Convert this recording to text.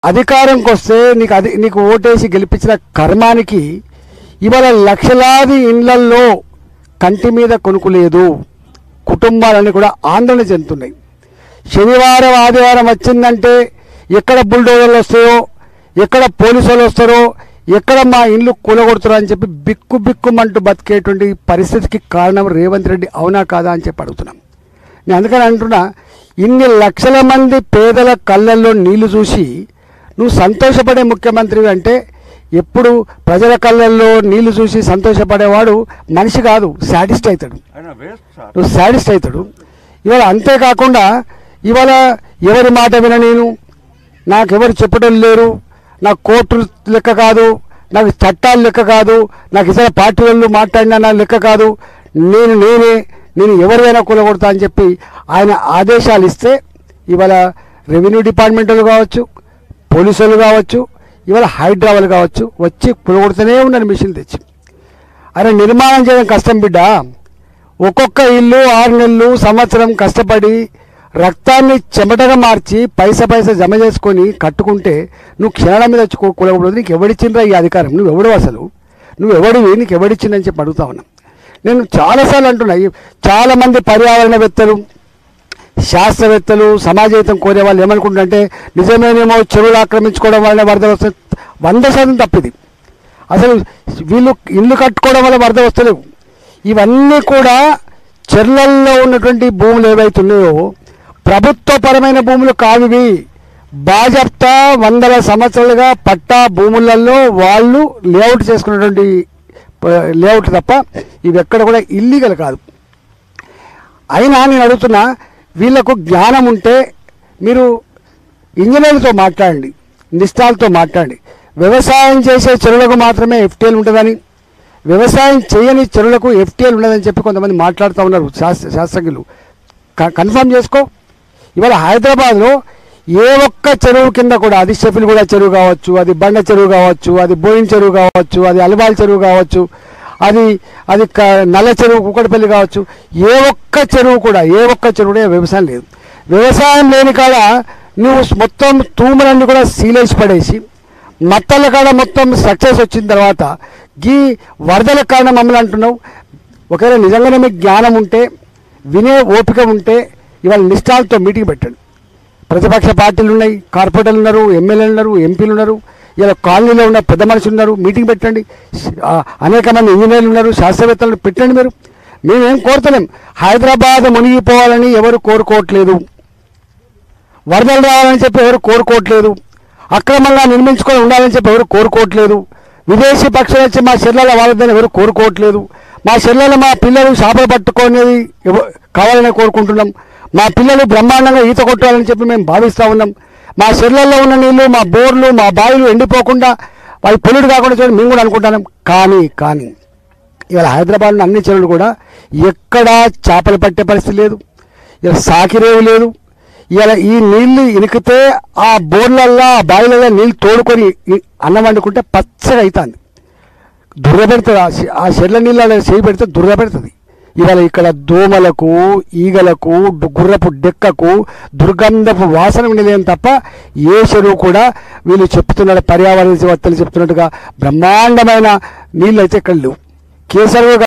అధికారంకి వస్తే నీకు ఓటేసి గెలిపించిన కర్మానికి ఇవాళ లక్షలాది ఇళ్లల్లో కంటి మీద కొనుక్కు లేదు. కుటుంబాలన్నీ కూడా ఆందోళన చెందుతున్నాయి. శనివారం ఆదివారం వచ్చిందంటే ఎక్కడ బుల్డోజర్లు వస్తాయో, ఎక్కడ పోలీసు వాళ్ళు వస్తారో, ఎక్కడ మా ఇల్లు కూలగొడుతారో అని చెప్పి బిక్కుమంటూ బతికేటువంటి పరిస్థితికి కారణం రేవంత్ రెడ్డి అవునా కాదా అని చెప్పి అడుగుతున్నాం. నేను అందుకని అంటున్నా, ఇన్ని లక్షల మంది పేదల కళ్ళల్లో నీళ్లు చూసి నువ్వు సంతోషపడే ముఖ్యమంత్రి అంటే, ఎప్పుడు ప్రజల కళ్ళల్లో నీళ్లు చూసి సంతోషపడేవాడు మనిషి కాదు, శాడిస్ట్ అవుతాడు. నువ్వు శాడిస్ట్ అవుతాడు. ఇవాళ అంతేకాకుండా ఇవాళ ఎవరి మాట విన, నేను నాకెవరు చెప్పడం లేరు, నాకు కోర్టు లెక్క కాదు, నాకు చట్టాలు లెక్క కాదు, నాకు ఇతర పార్టీ వాళ్ళు మాట్లాడినా నా లెక్క కాదు, నేను ఎవరైనా కూలగొడతా అని చెప్పి ఆయన ఆదేశాలు ఇస్తే ఇవాళ రెవెన్యూ డిపార్ట్మెంట్ వాళ్ళు కావచ్చు, పోలీసులు కావచ్చు, ఇవాళ హైదరాబాద్ కావచ్చు, వచ్చి కూలగొడుతూనే ఉన్నారు మిషన్ తెచ్చి. ఆయన నిర్మాణం చేయడం కష్టం బిడ్డ. ఒక్కొక్క ఇల్లు 6 నెలలు సంవత్సరం కష్టపడి రక్తాన్ని చెమటగా మార్చి పైసా జమ చేసుకొని కట్టుకుంటే నువ్వు క్షణాల మీద వచ్చి కూలగొడదు. నీకు ఎవడిచ్చిండ్రా ఈ అధికారం? నువ్వెవడు అసలు? నువ్వెవడివి? నీకు ఎవడిచ్చిందని చెప్పి అడుగుతా ఉన్నా. నేను చాలాసార్లు అంటున్నా, చాలామంది పర్యావరణవేత్తలు, శాస్త్రవేత్తలు, సమాజహితం కోరే వాళ్ళు ఏమనుకుంటారంటే నిజమేనేమో చెరువులు ఆక్రమించుకోవడం వల్ల వరదలు వస్తాయి. 100% తప్పిది. అసలు వీళ్ళు ఇల్లు కట్టుకోవడం వల్ల వరద వస్తలేవు. ఇవన్నీ కూడా చెర్లల్లో ఉన్నటువంటి భూములు ఏవైతున్నాయో ప్రభుత్వపరమైన భూములు కావివి. బాజప్తా 100 సంవత్సరాలుగా పట్టా భూములలో వాళ్ళు లేఅవుట్ చేసుకున్నటువంటి లేఅవుట్ తప్ప ఇవి ఎక్కడ కూడా ఇల్లీగల్ కాదు. అయినా నేను అడుగుతున్నా, వీళ్లకు జ్ఞానం ఉంటే మీరు ఇంజనీర్లతో మాట్లాడండి, నిష్ఠాలతో మాట్లాడండి. వ్యవసాయం చేసే చెరువులకు మాత్రమే ఎఫ్టీఎల్ ఉంటుందని, వ్యవసాయం చేయని చెరువులకు ఎఫ్టీఎల్ ఉండదని చెప్పి కొంతమంది మాట్లాడుతూ ఉన్నారు శాస్త్రజ్ఞులు. కన్ఫర్మ్ చేసుకో. ఇవాళ హైదరాబాద్లో ఏ ఒక్క చెరువు కింద కూడా, అది షఫిల్గూడ చెరువు కావచ్చు, అది బండ చెరువు కావచ్చు, అది బోయిన్ చెరువు కావచ్చు, అది అల్వాల్ చెరువు కావచ్చు, అది నల్ల చెరువు కుక్కడపల్లి కావచ్చు, ఏ ఒక్క చెరువు కూడా వ్యవసాయం లేదు. వ్యవసాయం లేని కాడ నువ్వు మొత్తం తూములన్నీ కూడా సీలేసి పడేసి మత్తల కాడ మొత్తం సక్సెస్ వచ్చిన తర్వాత ఈ వరదల కారణం మమ్మల్ని అంటున్నావు. ఒకవేళ నిజంగానే మీకు జ్ఞానం ఉంటే, వినే ఓపిక ఉంటే ఇవాళ నిష్ఠాలతో మీటింగ్ పెట్టండి. ప్రతిపక్ష పార్టీలు ఉన్నాయి, కార్పొరేటర్లు ఉన్నారు, ఎమ్మెల్యేలు ఉన్నారు, ఎంపీలు ఉన్నారు, ఇలా కాలనీలో ఉన్న పెద్ద మనుషులు ఉన్నారు, మీటింగ్ పెట్టండి. అనేక మంది ఇంజనీర్లు ఉన్నారు, శాస్త్రవేత్తలు పెట్టండి. మేమేం కోరుతలేం. హైదరాబాద్ మునిగిపోవాలని ఎవరు కోరుకోవట్లేదు, వరదలు రావాలని చెప్పి ఎవరు కోరుకోవట్లేదు, అక్రమంగా నిర్మించుకొని ఉండాలని చెప్పి ఎవరు కోరుకోవట్లేదు, విదేశీ పక్షులు వచ్చి మా చెర్లలో వాళ్ళదని ఎవరు కోరుకోవట్లేదు, మా చెర్లలో మా పిల్లలు చేపలు పట్టుకునేది కావాలని కోరుకుంటున్నాం, మా పిల్లలు బ్రహ్మాండంగా ఈత కొట్టాలని చెప్పి మేము భావిస్తూ ఉన్నాం, మా చెర్లలో ఉన్న నీళ్లు, మా బోర్లు, మా బావిలు ఎండిపోకుండా అవి పొల్యూట్ కాకుండా చూడండి మేము కూడా అనుకుంటున్నాం. కానీ ఇవాళ హైదరాబాద్లో అన్ని చెరువులు కూడా ఎక్కడా చేపలు పట్టే పరిస్థితి లేదు, ఇలా సాకిరేవు లేదు. ఇవాళ ఈ నీళ్లు ఇనికితే ఆ బోర్లల్లో, ఆ బావిలలో నీళ్ళు తోడుకొని అన్నం వండుకుంటే పచ్చగా అవుతుంది, దుర్ర పెడుతుంది. ఆ చెర్ల నీళ్ళలో చేయి పెడితే దుర్ర పెడుతుంది. ఇవాళ ఇక్కడ దోమలకు, ఈగలకు, గుర్రపు డెక్కకు దుర్గంధపు వాసన ఉండలేని తప్ప ఏ చెరువు కూడా వీళ్ళు చెప్తున్నారు, పర్యావరణ వేత్తలు చెప్తున్నట్టుగా బ్రహ్మాండమైన నీళ్ళు అయితే ఇక్కడ లేవు. కేసీఆర్